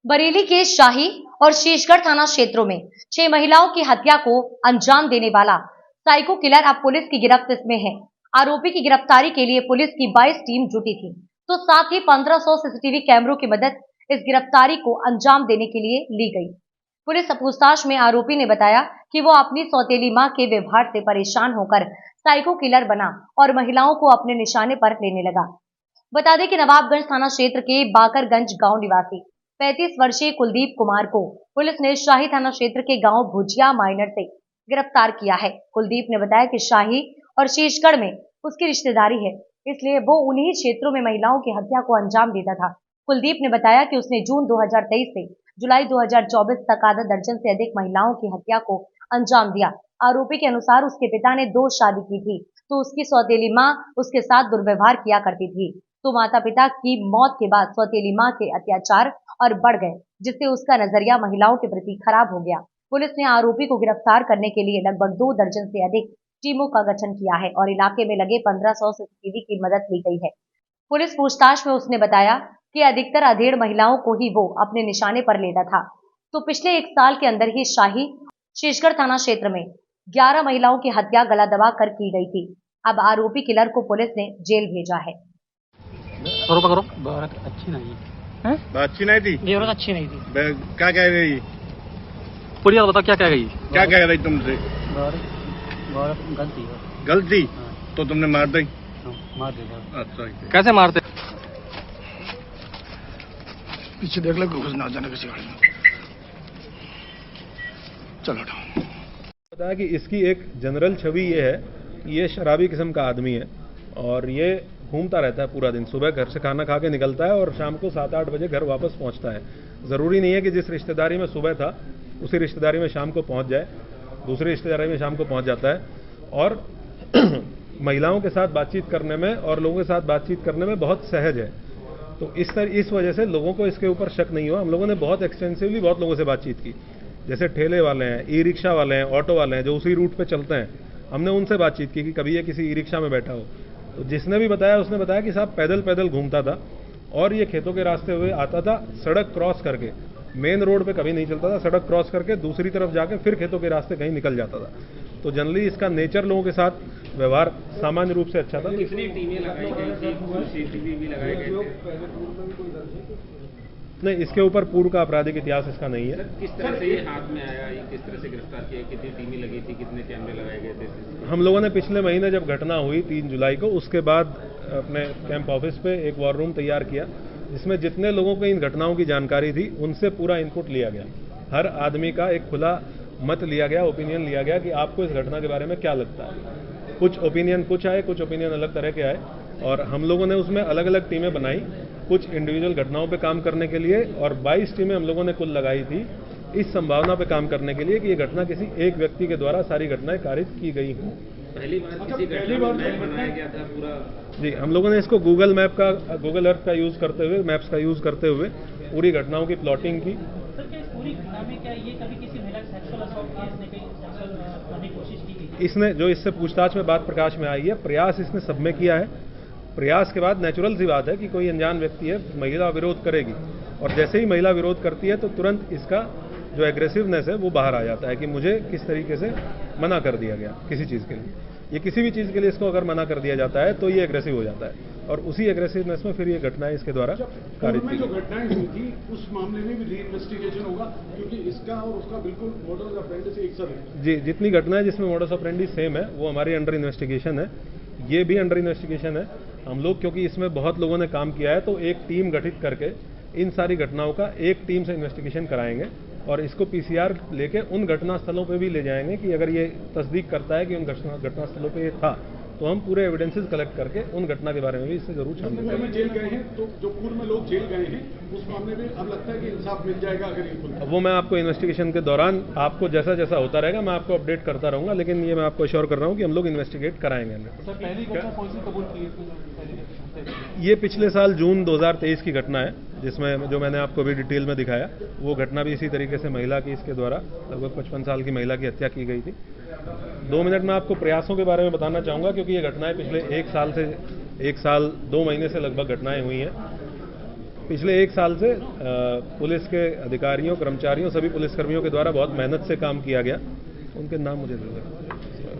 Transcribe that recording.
बरेली के शाही और शीशगढ़ थाना क्षेत्रों में 6 महिलाओं की हत्या को अंजाम देने वाला साइको किलर अब पुलिस की गिरफ्त में है। आरोपी की गिरफ्तारी के लिए पुलिस की 22 टीम जुटी थी, तो साथ ही 1500 सीसीटीवी कैमरों की मदद इस गिरफ्तारी को अंजाम देने के लिए ली गई। पुलिस पूछताछ में आरोपी ने बताया कि वो अपनी सौतेली मां के व्यवहार से परेशान होकर साइको किलर बना और महिलाओं को अपने निशाने पर लेने लगा। बता दें कि नवाबगंज थाना क्षेत्र के बाकरगंज गांव निवासी 35 वर्षीय कुलदीप कुमार को पुलिस ने शाही थाना क्षेत्र के गांव भुजिया माइनर से गिरफ्तार किया है। कुलदीप ने बताया कि शाही और शीशगढ़ में उसकी रिश्तेदारी है, इसलिए वो उन्हीं क्षेत्रों में महिलाओं की हत्या को अंजाम देता था। कुलदीप ने बताया कि उसने जून 2023 से जुलाई 2024 तक आधा दर्जन से अधिक महिलाओं की हत्या को अंजाम दिया। आरोपी के अनुसार उसके पिता ने 2 शादी की थी, तो उसकी सौतेली मां उसके साथ दुर्व्यवहार किया करती थी, तो माता पिता की मौत के बाद सौतेली मां के अत्याचार और बढ़ गए, जिससे उसका नजरिया महिलाओं के प्रति खराब हो गया। पुलिस ने आरोपी को गिरफ्तार करने के लिए लगभग 2 दर्जन से अधिक टीमों का गठन किया है और इलाके में लगे 1500 सीसीटीवी की मदद ली गई है। पुलिस पूछताछ में उसने बताया कि अधिकतर अधेड़ महिलाओं को ही वो अपने निशाने पर लेता था, तो पिछले 1 साल के अंदर ही शाही शीशगढ़ थाना क्षेत्र में 11 महिलाओं की हत्या गला दबा कर की गई थी। अब आरोपी किलर को पुलिस ने जेल भेजा है। करो बात अच्छी नहीं है, अच्छी नहीं थी, ये औरत अच्छी नहीं थी। क्या कह रही? पूरी बात बता, क्या कह गई? क्या कह रही तुमसे? गलती है। गलती? हाँ। तो तुमने मार दी? मार दिया। अच्छा, कैसे मारते? पीछे देख लो, घुस ना जाने किसी गाड़ी में। चलो बताया कि इसकी एक जनरल छवि ये है कि ये शराबी किस्म का आदमी है और ये घूमता रहता है पूरा दिन। सुबह घर से खाना खा के निकलता है और शाम को 7-8 बजे घर वापस पहुंचता है। ज़रूरी नहीं है कि जिस रिश्तेदारी में सुबह था उसी रिश्तेदारी में शाम को पहुंच जाए, दूसरी रिश्तेदारी में शाम को पहुंच जाता है। और महिलाओं के साथ बातचीत करने में और लोगों के साथ बातचीत करने में बहुत सहज है, तो इस वजह से लोगों को इसके ऊपर शक नहीं हुआ। हम लोगों ने बहुत एक्सटेंसिवली बहुत लोगों से बातचीत की, जैसे ठेले वाले हैं, ई रिक्शा वाले हैं, ऑटो वाले हैं जो उसी रूट पे चलते हैं, हमने उनसे बातचीत की कि कभी ये किसी ई रिक्शा में बैठा हो। तो जिसने भी बताया उसने बताया कि साहब पैदल घूमता था और ये खेतों के रास्ते हुए आता था, सड़क क्रॉस करके, मेन रोड पे कभी नहीं चलता था, सड़क क्रॉस करके दूसरी तरफ जाके फिर खेतों के रास्ते कहीं निकल जाता था। तो जनरली इसका नेचर लोगों के साथ व्यवहार सामान्य रूप से अच्छा था। कितनी टीमें लगाई गई थी, सीसीटीवी भी लगाए गए थे? नहीं, इसके ऊपर पूर्व का आपराधिक इतिहास इसका नहीं है। किस तरह से ये हाथ में आया, ये किस तरह से गिरफ्तार किया, कितनी टीमें लगी थी, कितने कैमरे लगाए गए थे? हम लोगों ने पिछले महीने जब घटना हुई 3 जुलाई को, उसके बाद अपने कैंप ऑफिस पे एक वॉर रूम तैयार किया, जिसमें जितने लोगों को इन घटनाओं की जानकारी थी उनसे पूरा इनपुट लिया गया। हर आदमी का एक खुला मत लिया गया, ओपिनियन लिया गया कि आपको इस घटना के बारे में क्या लगता है। कुछ ओपिनियन अलग तरह के आए और हम लोगों ने उसमें अलग अलग टीमें बनाई, कुछ इंडिविजुअल घटनाओं पे काम करने के लिए, और 22 टीमें हम लोगों ने कुल लगाई थी इस संभावना पे काम करने के लिए कि ये घटना किसी एक व्यक्ति के द्वारा सारी घटनाएं कारित की गई हों। पहली बार किसी घटना में मैप बनाया गया था पूरा? जी, हम लोगों ने इसको गूगल अर्थ का यूज करते हुए, मैप्स का यूज करते हुए पूरी घटनाओं की प्लॉटिंग की। सर, क्या इस पूरी घटना में क्या ये कभी किसी महिला के सेक्सुअल असॉल्ट केस ने कहीं सेक्सुअल करने की कोशिश की थी? इसने जो इससे पूछताछ में बात प्रकाश में आई है, प्रयास इसने सब में किया है। प्रयास के बाद नेचुरल सी बात है कि कोई अनजान व्यक्ति है, महिला विरोध करेगी, और जैसे ही महिला विरोध करती है तो तुरंत इसका जो एग्रेसिवनेस है वो बाहर आ जाता है कि मुझे किस तरीके से मना कर दिया गया किसी चीज़ के लिए। ये किसी भी चीज़ के लिए इसको अगर मना कर दिया जाता है तो ये एग्रेसिव हो जाता है, और उसी एग्रेसिवनेस में फिर ये घटनाएं इसके द्वारा कारित की। जो घटनाएं हुई थी उस मामले में भी री-इन्वेस्टिगेशन होगा, क्योंकि इसका और उसका बिल्कुल मॉडस ऑपरेंडी से एक सा है। जी, जितनी घटनाएं जिसमें मॉडस ऑपरेंडी सेम है वो हमारी अंडर इन्वेस्टिगेशन है, ये भी अंडर इन्वेस्टिगेशन है। हम लोग क्योंकि इसमें बहुत लोगों ने काम किया है तो एक टीम गठित करके इन सारी घटनाओं का एक टीम से इन्वेस्टिगेशन कराएंगे और इसको पीसीआर लेके उन घटना स्थलों पे भी ले जाएंगे कि अगर ये तस्दीक करता है कि उन घटना स्थलों पे ये था तो हम पूरे एविडेंसेस कलेक्ट करके उन घटना के बारे में भी इससे जरूर शामिल करेंगे। जेल गए हैं तो जो पूर्व में लोग जेल गए हैं उस मामले में अब लगता है कि इंसाफ मिल जाएगा अगर ये खुला? वो मैं आपको इन्वेस्टिगेशन के दौरान आपको जैसा जैसा होता रहेगा मैं आपको अपडेट करता रहूंगा, लेकिन ये मैं आपको अश्योर कर रहा हूँ कि हम लोग इन्वेस्टिगेट कराएंगे। सर, पहली घटना कौन सी कबूल की? ये पिछले साल जून 2023 की घटना है, जिसमें जो मैंने आपको भी डिटेल में दिखाया, वो घटना भी इसी तरीके से महिला की, इसके द्वारा लगभग 55 साल की महिला की हत्या की गई थी। 2 मिनट में आपको प्रयासों के बारे में बताना चाहूँगा, क्योंकि ये घटनाएं पिछले 1 साल 2 महीने से लगभग घटनाएं हुई हैं। पिछले 1 साल से पुलिस के अधिकारियों, कर्मचारियों, सभी पुलिसकर्मियों के द्वारा बहुत मेहनत से काम किया गया। उनके नाम मुझे दे दो।